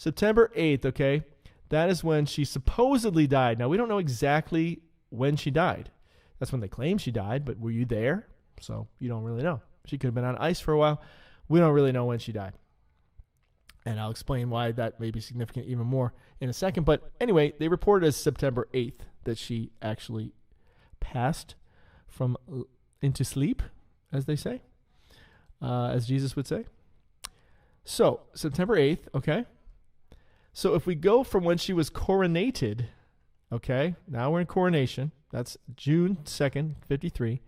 September 8th, okay, that is when she supposedly died. Now, we don't know exactly when she died. That's when they claim she died, but were you there? So you don't really know. She could have been on ice for a while. We don't really know when she died. And I'll explain why that may be significant even more in a second. But anyway, they reported as September 8th that she actually passed from into sleep, as they say, as Jesus would say. So September 8th, okay. So if we go from when she was coronated, okay, now we're in coronation. That's June 2nd, 53,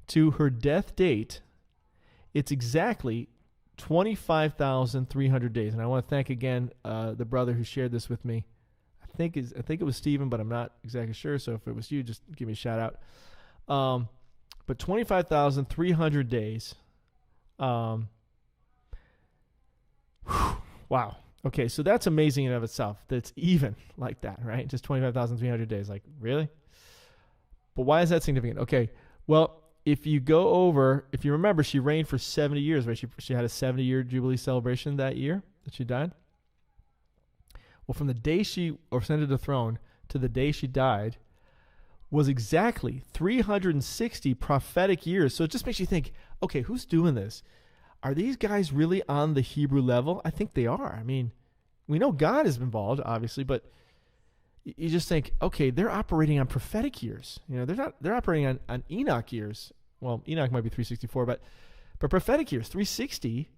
to her death date, it's exactly 25,300 days. And I want to thank again the brother who shared this with me. I think it was Stephen, but I'm not exactly sure. So if it was you, just give me a shout out. But 25,300 days. Wow. Okay, so that's amazing in and of itself. That's even like that, right? Just 25,300 days. Like, really? But why is that significant? Okay, well, if you remember, she reigned for 70 years, right? She had a 70-year Jubilee celebration that year that she died. Well, from the day she ascended the throne to the day she died was exactly 360 prophetic years. So it just makes you think, okay, who's doing this? Are these guys really on the Hebrew level? I think they are. I mean, we know God is involved, obviously, but you just think, okay, they're operating on prophetic years. You know, they're operating on Enoch years. Well, Enoch might be 364, but prophetic years, 360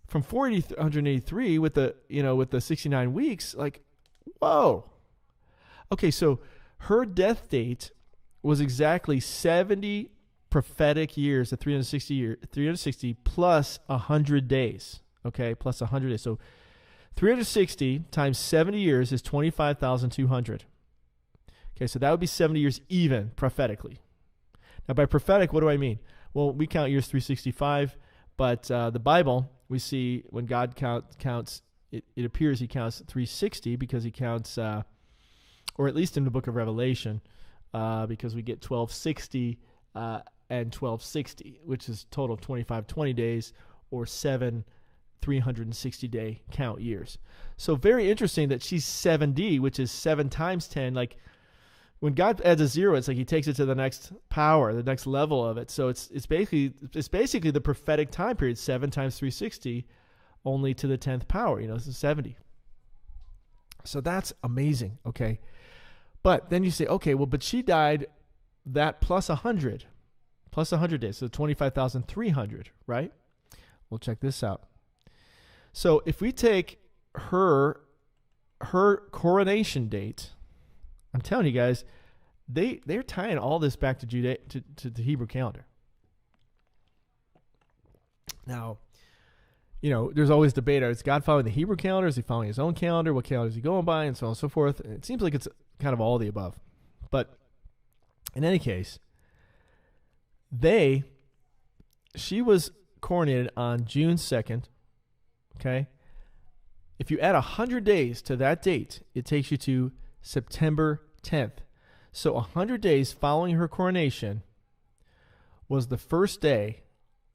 from 483 with the 69 weeks, like, whoa. Okay, so her death date was exactly 70 prophetic years, 360 plus 100 days. Okay, plus 100 days. So 360 times 70 years is 25,200. Okay, so that would be 70 years even prophetically. Now, by prophetic, what do I mean? Well, we count years 365, but the Bible, we see when God counts, it appears he counts 360 because he counts, or at least in the book of Revelation, because we get 1260 and 1260, which is total of 2520 days or 7 360-day count years. So very interesting that she's 7D, which is 7 times 10. Like when God adds a zero, it's like he takes it to the next power, the next level of it. So it's basically the prophetic time period, 7 times 360, only to the 10th power. This is 70. So that's amazing. Okay, but then you say, okay, well, but she died that plus 100 days, so 25,300, right? Well, check this out. So if we take her coronation date, I'm telling you guys, they're tying all this back to the Hebrew calendar. Now, there's always debate. Is God following the Hebrew calendar? Is he following his own calendar? What calendar is he going by? And so on and so forth. And it seems like it's kind of all of the above. But in any case, she was coronated on June 2nd. Okay. If you add 100 days to that date, it takes you to September 10th. So 100 days following her coronation was the first day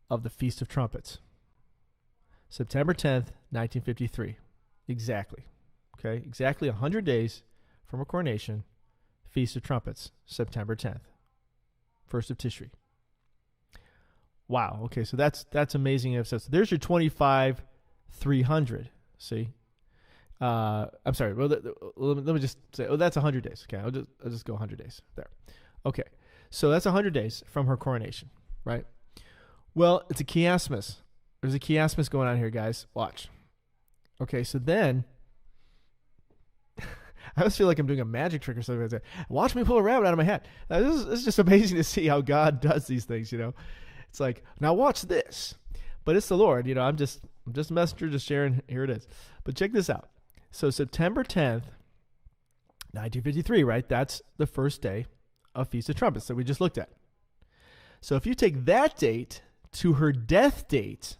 of the Feast of Trumpets. September 10th, 1953. Exactly. Okay. Exactly 100 days from her coronation, Feast of Trumpets, September 10th. 1st of Tishri. Wow. Okay. So that's amazing. So there's your 25,300. See? I'm sorry. Well, let me just say, that's 100 days. Okay. I'll just go 100 days there. Okay. So that's 100 days from her coronation, right? Well, it's a chiasmus. There's a chiasmus going on here, guys. Watch. Okay. So then I always feel like I'm doing a magic trick or something like that. Watch me pull a rabbit out of my hat. This is just amazing to see how God does these things, It's like, now watch this. But it's the Lord, I'm just a messenger, just sharing. Here it is. But check this out. So September 10th, 1953, right? That's the first day of Feast of Trumpets that we just looked at. So if you take that date to her death date,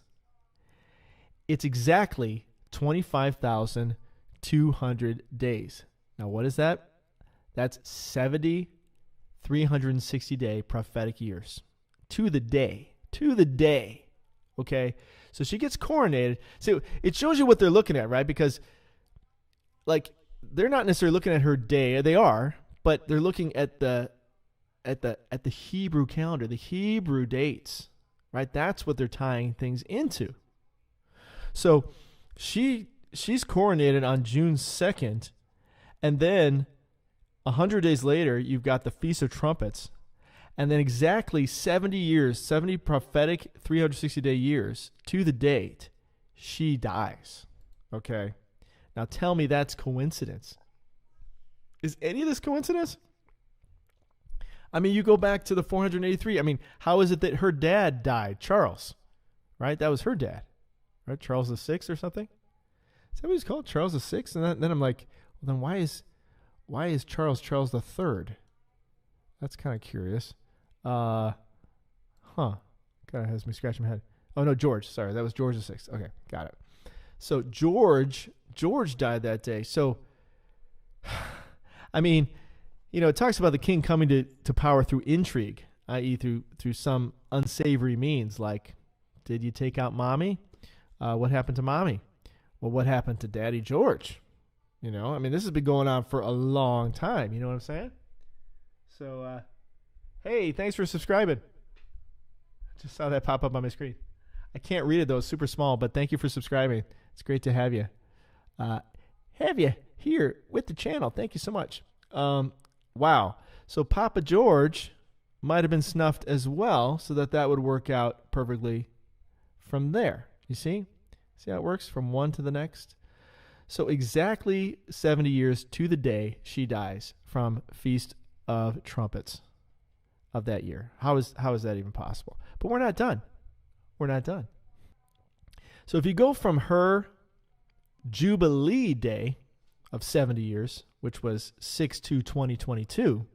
it's exactly 25,200 days. Now, what is that? That's 70 360-day prophetic years. To the day. Okay? So she gets coronated. So it shows you what they're looking at, right? Because like they're not necessarily looking at her day. They are, but they're looking at the Hebrew calendar, the Hebrew dates, right? That's what they're tying things into. So she's coronated on June 2nd, and then 100 days later, you've got the Feast of Trumpets, and then exactly 70 years, 70 prophetic 360-day years to the date, she dies. Okay? Now tell me that's coincidence. Is any of this coincidence? I mean, you go back to the 483. I mean, how is it that her dad died? Charles, right? That was her dad, right? Charles VI or something? Is that what he's called? Charles VI? And then I'm like, well, then why is Charles III? That's kind of curious. Kind of has me scratching my head. Oh, no, George. Sorry, that was George VI. Okay, got it. So George died that day. So, I mean, you know, it talks about the king coming to power through intrigue, i.e. through some unsavory means. Like, did you take out mommy? What happened to mommy? Well, what happened to Daddy George? You know, I mean, this has been going on for a long time. You know what I'm saying? So, hey, thanks for subscribing. Just saw that pop up on my screen. I can't read it, though. It's super small, but thank you for subscribing. It's great to have you. Have you here with the channel. Thank you so much. Wow. So Papa George might have been snuffed as well, so that would work out perfectly from there. You see? See how it works from one to the next? So exactly 70 years to the day she dies from Feast of Trumpets of that year. How is that even possible? But we're not done. We're not done. So if you go from her Jubilee day of 70 years, which was 6/2/2022,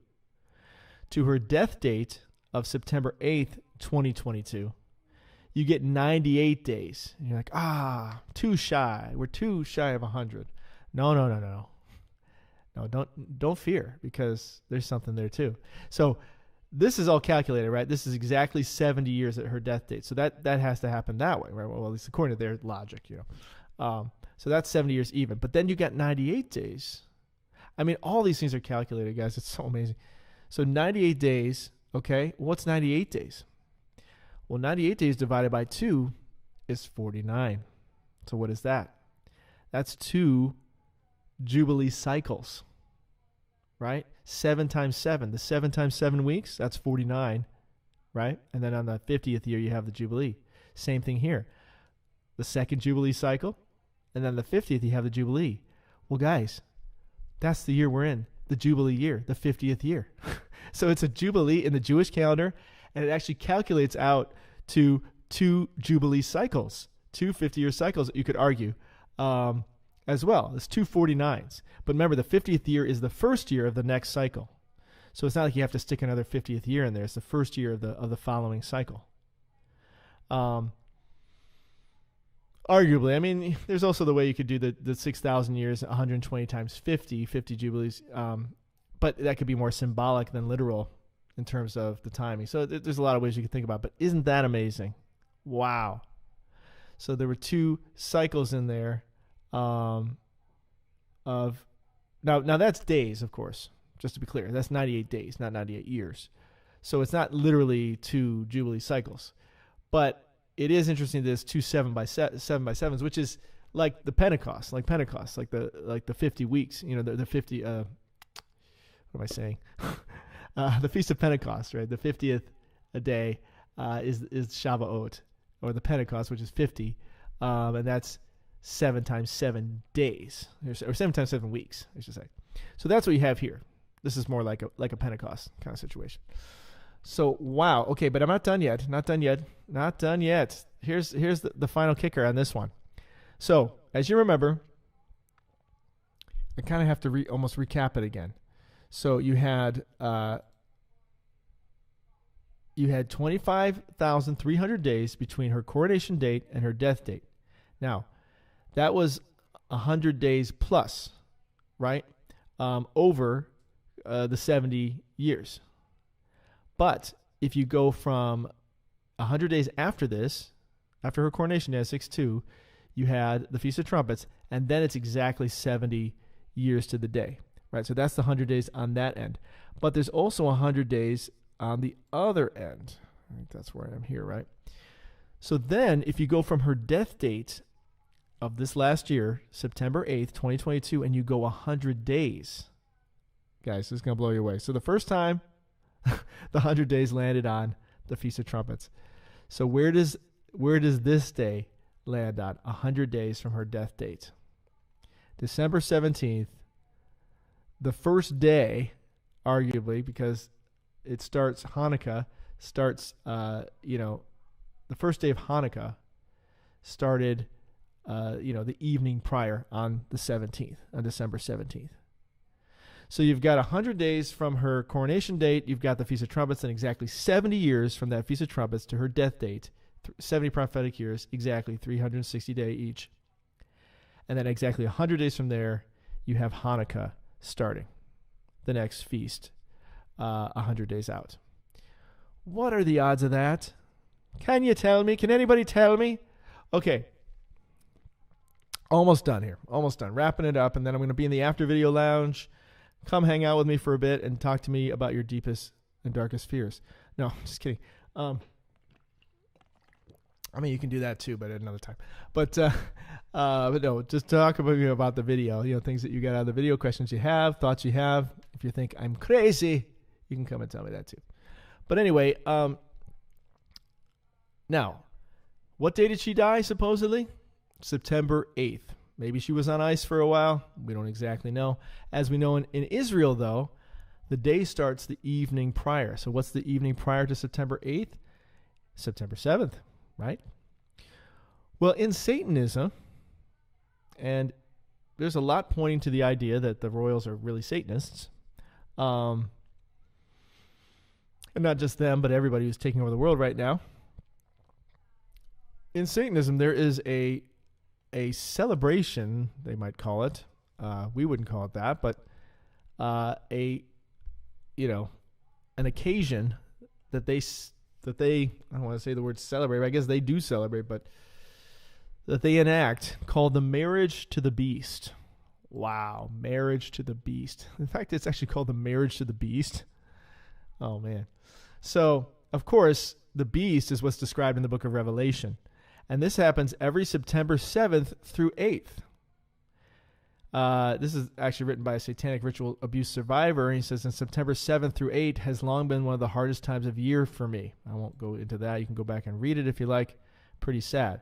to her death date of September 8th, 2022, you get 98 days. And you're like, too shy. We're too shy of 100. No. No, don't fear, because there's something there too. So this is all calculated, right? This is exactly 70 years at her death date. So that has to happen that way, right? Well, at least according to their logic, you know. So that's 70 years even. But then you got 98 days. I mean, all these things are calculated, guys. It's so amazing. So 98 days, okay? What's 98 days? Well, 98 days divided by 2 is 49. So what is that? That's 2 Jubilee cycles, right? 7 times 7. The 7 times 7 weeks, that's 49, right? And then on the 50th year, you have the Jubilee. Same thing here. The second Jubilee cycle, and then the 50th, you have the Jubilee. Well, guys, that's the year we're in, the Jubilee year, the 50th year. So it's a Jubilee in the Jewish calendar, and it actually calculates out to 2 Jubilee cycles, 2 50-year cycles, you could argue, as well. It's 2 49s. But remember, the 50th year is the first year of the next cycle. So it's not like you have to stick another 50th year in there. It's the first year of the following cycle. Arguably, I mean, there's also the way you could do the 6,000 years, 120 times 50 Jubilees. But that could be more symbolic than literal in terms of the timing. So there's a lot of ways you could think about it. But isn't that amazing? Wow. So there were 2 cycles in there of now that's days, of course, just to be clear. That's 98 days, not 98 years. So it's not literally 2 Jubilee cycles. But it is interesting that it's 2 7 by 7s, which is like the Pentecost, like the 50 weeks, you know, the 50 what am I saying? The Feast of Pentecost, right? The 50th a day is Shavuot, or the Pentecost, which is 50, and that's 7 times 7 days, or 7 times 7 weeks, I should say. So that's what you have here. This is more like a Pentecost kind of situation. So wow, okay, but I'm not done yet. Not done yet. Here's the final kicker on this one. So as you remember, I kind of have to almost recap it again. So you had 25,300 days between her coronation date and her death date. Now, that was 100 days plus, right? Over the 70 years. But if you go from 100 days after this, after her coronation day, 6/2, you had the Feast of Trumpets, and then it's exactly 70 years to the day, right? So that's the 100 days on that end. But there's also 100 days on the other end. I think that's where I am here, right? So then if you go from her death date of this last year, September 8th, 2022, and you go 100 days, guys, this is going to blow you away. So the first time, the 100 days landed on the Feast of Trumpets. So where does this day land on? 100 days from her death date. December 17th, the first day, arguably, because it starts, Hanukkah starts, the first day of Hanukkah started, the evening prior on the 17th, on December 17th. So you've got 100 days from her coronation date. You've got the Feast of Trumpets, and exactly 70 years from that Feast of Trumpets to her death date, 70 prophetic years, exactly 360 days each. And then exactly 100 days from there, you have Hanukkah starting, the next feast, 100 days out. What are the odds of that? Can you tell me? Can anybody tell me? Okay. Almost done here. Almost done. Wrapping it up, and then I'm going to be in the after video lounge. Come hang out with me for a bit and talk to me about your deepest and darkest fears. No, just kidding. You can do that too, but at another time. But no, just talk about the video. Things that you got out of the video, questions you have, thoughts you have. If you think I'm crazy, you can come and tell me that too. But anyway, now, what day did she die, supposedly? September 8th. Maybe she was on ice for a while. We don't exactly know. As we know in Israel, though, the day starts the evening prior. So what's the evening prior to September 8th? September 7th, right? Well, in Satanism, and there's a lot pointing to the idea that the royals are really Satanists. And not just them, but everybody who's taking over the world right now. In Satanism, there is a celebration, they might call it. We wouldn't call it that, but an occasion that they I don't want to say the word celebrate, but I guess they do celebrate, but that they enact called the marriage to the beast. Wow, marriage to the beast. In fact, it's actually called the marriage to the beast. Oh man. So, of course, the beast is what's described in the book of Revelation. And this happens every September 7th through 8th. This is actually written by a satanic ritual abuse survivor. And he says, in September 7th through 8th has long been one of the hardest times of year for me. I won't go into that. You can go back and read it if you like. Pretty sad.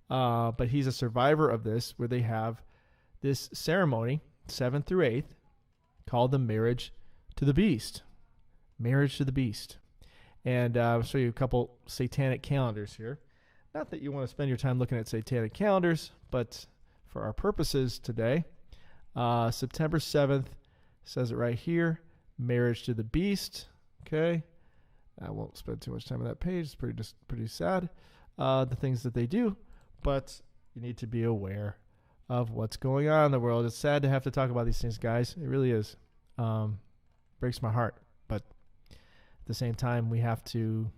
But he's a survivor of this, where they have this ceremony, 7th through 8th, called the marriage to the beast. Marriage to the beast. And I'll show you a couple satanic calendars here. Not that you want to spend your time looking at satanic calendars, but for our purposes today, September 7th, says it right here, marriage to the beast. Okay. I won't spend too much time on that page. It's pretty sad, the things that they do, but you need to be aware of what's going on in the world. It's sad to have to talk about these things, guys. It really is. Breaks my heart, but at the same time, we have to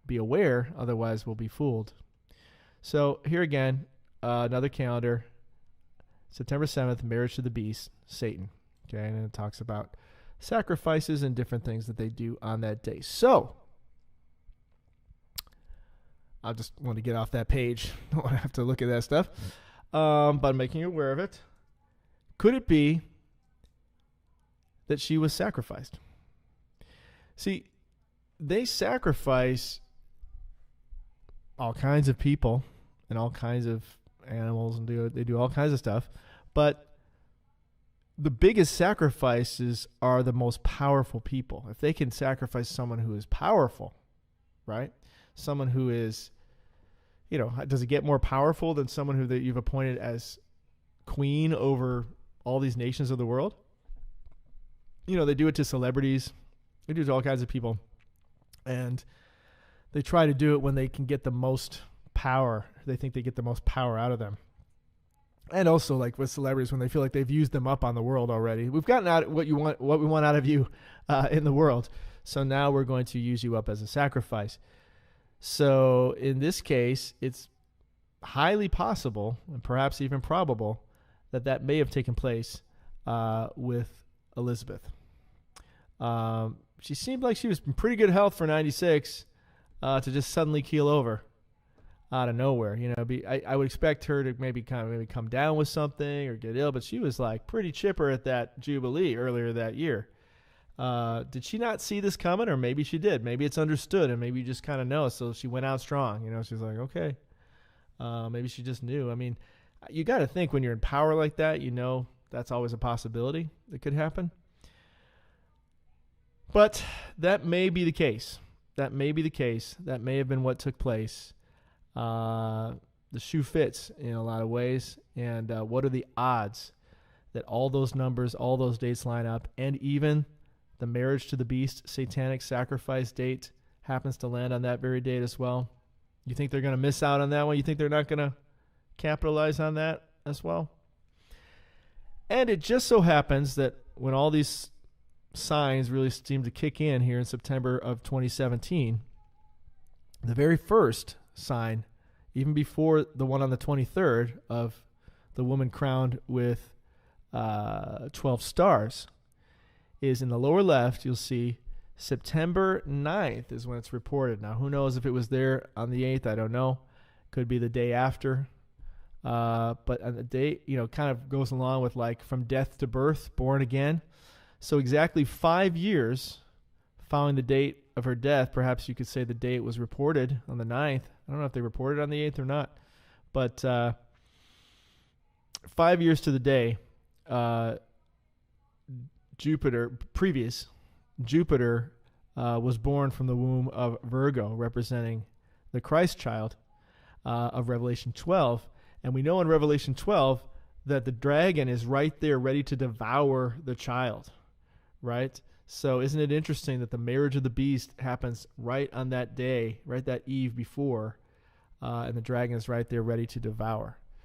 be aware, otherwise we'll be fooled. So here again, another calendar, September 7th, marriage to the beast, Satan. Okay, and it talks about sacrifices and different things that they do on that day. So, I just want to get off that page. Don't want to have to look at that stuff. But I'm making you aware of it. Could it be that she was sacrificed? See, they sacrifice all kinds of people and all kinds of animals, and they do all kinds of stuff. But the biggest sacrifices are the most powerful people. If they can sacrifice someone who is powerful, right? Someone who is, does it get more powerful than someone who that you've appointed as queen over all these nations of the world? They do it to celebrities. They do it to all kinds of people. And they try to do it when they can get the most power. They think they get the most power out of them. And also, like with celebrities, when they feel like they've used them up on the world already. We've gotten out what we want out of you in the world. So now we're going to use you up as a sacrifice. So in this case, it's highly possible, and perhaps even probable, that may have taken place with Elizabeth. She seemed like she was in pretty good health for 96 to just suddenly keel over out of nowhere. I would expect her to maybe come down with something or get ill, but she was like pretty chipper at that Jubilee earlier that year. Did she not see this coming, or maybe she did? Maybe it's understood, and maybe you just kind of know. So she went out strong. She's like, okay. Maybe she just knew. I mean, you got to think when you're in power like that, that's always a possibility that could happen. But that may be the case. That may have been what took place. The shoe fits in a lot of ways. And what are the odds that all those numbers, all those dates line up, and even the marriage to the beast, satanic sacrifice date happens to land on that very date as well? You think they're going to miss out on that one? You think they're not going to capitalize on that as well? And it just so happens that when all these signs really seem to kick in here in September of 2017, the very first sign, even before the one on the 23rd of the woman crowned with 12 stars, is in the lower left. You'll see September 9th is when it's reported. Now, who knows if it was there on the 8th? I don't know. Could be the day after. But on the date, kind of goes along with like from death to birth, born again. So exactly 5 years following the date of her death, perhaps you could say the date was reported on the 9th. I don't know if they reported on the 8th or not. But 5 years to the day, Jupiter was born from the womb of Virgo, representing the Christ child of Revelation 12. And we know in Revelation 12 that the dragon is right there ready to devour the child, right? So isn't it interesting that the marriage of the beast happens right on that day, right that eve before, and the dragon is right there ready to devour?